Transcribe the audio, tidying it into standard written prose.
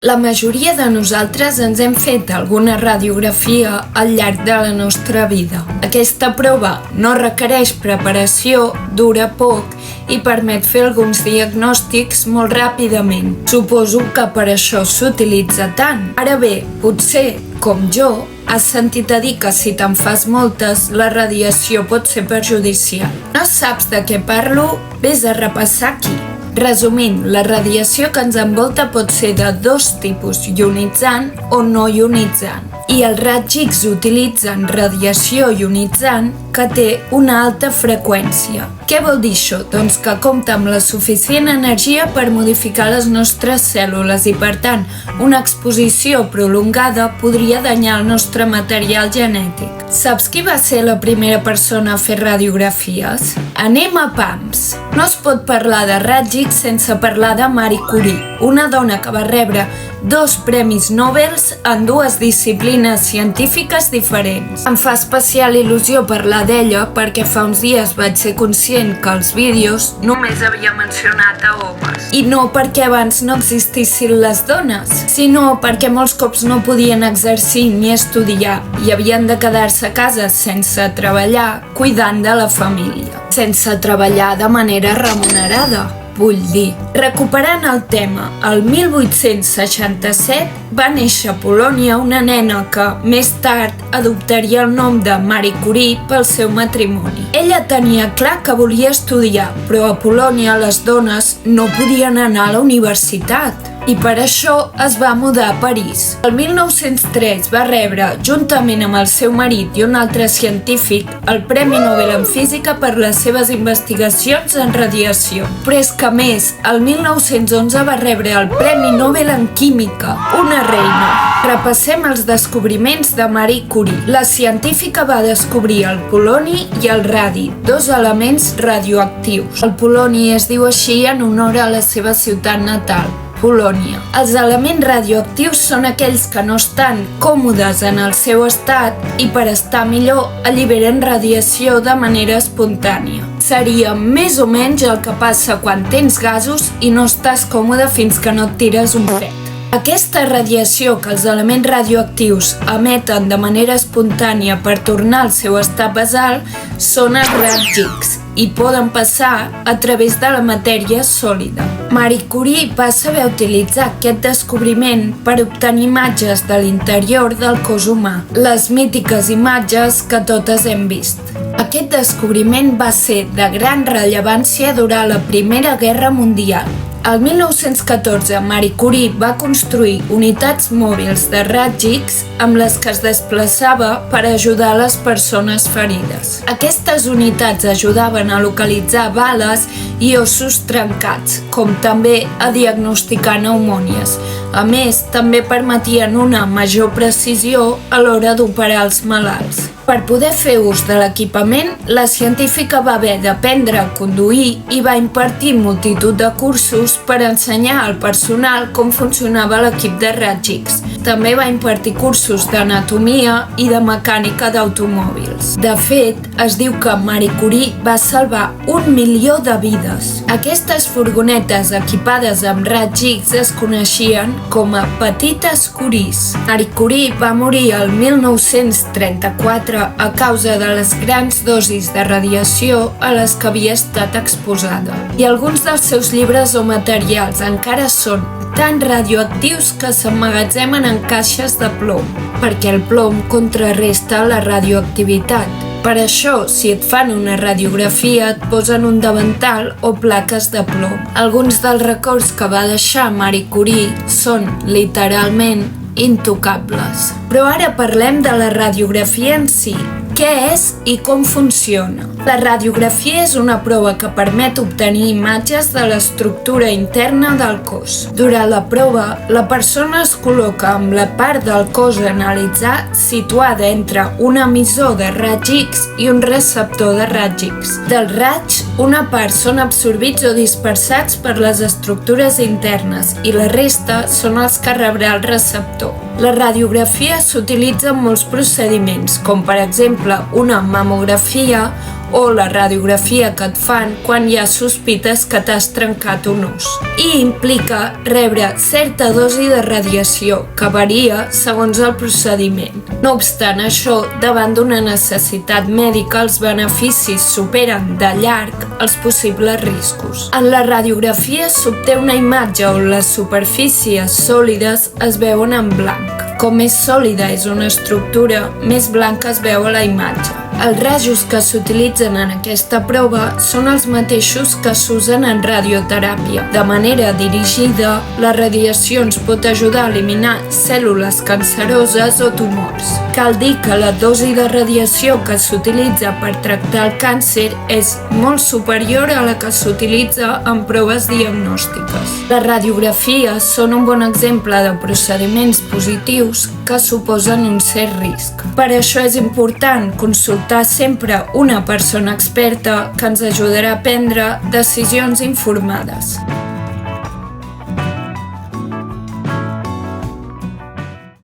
La majoria de nosaltres ens hem fet alguna radiografia al llarg de la nostra vida. Aquesta prova no requereix preparació, dura poc i permet fer alguns diagnòstics molt ràpidament. Suposo que per això s'utilitza tant. Ara bé, potser, com jo, has sentit a dir que si te'n fas moltes, la radiació pot ser perjudicial. No saps de què parlo? Vés a repassar aquí. Resumint, la radiació que ens envolta pot ser de dos tipus, ionitzant o no ionitzant. I els raigs X utilitzen radiació ionitzant que té una alta freqüència. Què vol dir això? Doncs que compta amb la suficient energia per modificar les nostres cèl·lules i, per tant, una exposició prolongada podria danyar el nostre material genètic. Saps qui va ser la primera persona a fer radiografies? Anem a pams! No es pot parlar de raigs X sense parlar de Marie Curie, una dona que va rebre 2 premis Nobel en 2 disciplines científiques diferents. Em fa especial il·lusió parlar d'ella perquè fa uns dies vaig ser conscient que els vídeos només havia mencionat a homes. I no perquè abans no existissin les dones, sinó perquè molts cops no podien exercir ni estudiar i havien de quedar-se a casa sense treballar, cuidant de la família. Sense treballar de manera remunerada. Vull dir, recuperant el tema, el 1867 va néixer a Polònia una nena que, més tard, adoptaria el nom de Marie Curie pel seu matrimoni. Ella tenia clar que volia estudiar, però a Polònia les dones no podien anar a la universitat. I per això es va mudar a París. El 1903 va rebre, juntament amb el seu marit i un altre científic, el Premi Nobel en Física per les seves investigacions en radiació. Però és que, a més, el 1911 va rebre el Premi Nobel en Química, una reina. Repassem els descobriments de Marie Curie. La científica va descobrir el poloni i el radi, 2 elements radioactius. El poloni es diu així en honor a la seva ciutat natal, Polònia. Els elements radioactius són aquells que no estan còmodes en el seu estat i per estar millor alliberen radiació de manera espontània. Seria més o menys el que passa quan tens gasos i no estàs còmode fins que no et tires un pet. Aquesta radiació que els elements radioactius emeten de manera espontània per tornar al seu estat basal són els raigs X i poden passar a través de la matèria sòlida. Marie Curie va saber utilitzar aquest descobriment per obtenir imatges de l'interior del cos humà, les mítiques imatges que totes hem vist. Aquest descobriment va ser de gran rellevància durant la Primera Guerra Mundial. El 1914, Marie Curie va construir unitats mòbils de raigs X amb les que es desplaçava per ajudar les persones ferides. Aquestes unitats ajudaven a localitzar bales i ossos trencats, com també a diagnosticar pneumònies. A més, també permetien una major precisió a l'hora d'operar els malalts. Per poder fer ús de l'equipament, la científica va haver d'aprendre a conduir i va impartir multitud de cursos per ensenyar al personal com funcionava l'equip de raigs X. També va impartir cursos d'anatomia i de mecànica d'automòbils. De fet, es diu que Marie Curie va salvar 1 milió de vides. Aquestes furgonetes equipades amb raigs X es coneixien com a petites Curies. Marie Curie va morir el 1934 a causa de les grans dosis de radiació a les que havia estat exposada. I alguns dels seus llibres o materials encara són tan radioactius que s'emmagatzemen en caixes de plom, perquè el plom contrarresta la radioactivitat. Per això, si et fan una radiografia, et posen un davantal o plaques de plom. Alguns dels records que va deixar Marie Curie són, literalment, intocables. Però ara parlem de la radiografia en si. Què és i com funciona? La radiografia és una prova que permet obtenir imatges de l'estructura interna del cos. Durant la prova, la persona es col·loca amb la part del cos a analitzar situada entre un emissor de raigs X i un receptor de raigs X. Dels raigs, una part són absorbits o dispersats per les estructures internes i la resta són els que rebrà el receptor. La radiografia s'utilitza en molts procediments, com per exemple una mamografia o la radiografia que et fan quan hi ha sospites que t'has trencat un os. I implica rebre certa dosi de radiació, que varia segons el procediment. No obstant això, davant d'una necessitat mèdica, els beneficis superen de llarg els possibles riscos. En la radiografia s'obté una imatge on les superfícies sòlides es veuen en blanc. Com més sòlida és una estructura, més blanca es veu a la imatge. Els rajos que s'utilitzen en aquesta prova són els mateixos que s'usen en radioteràpia. De manera dirigida, la radiació ens pot ajudar a eliminar cèl·lules canceroses o tumors. Cal dir que la dosi de radiació que s'utilitza per tractar el càncer és molt superior a la que s'utilitza en proves diagnòstiques. Les radiografies són un bon exemple de procediments positius que suposen un cert risc. Per això és important consultar sempre una persona experta que ens ajudarà a prendre decisions informades.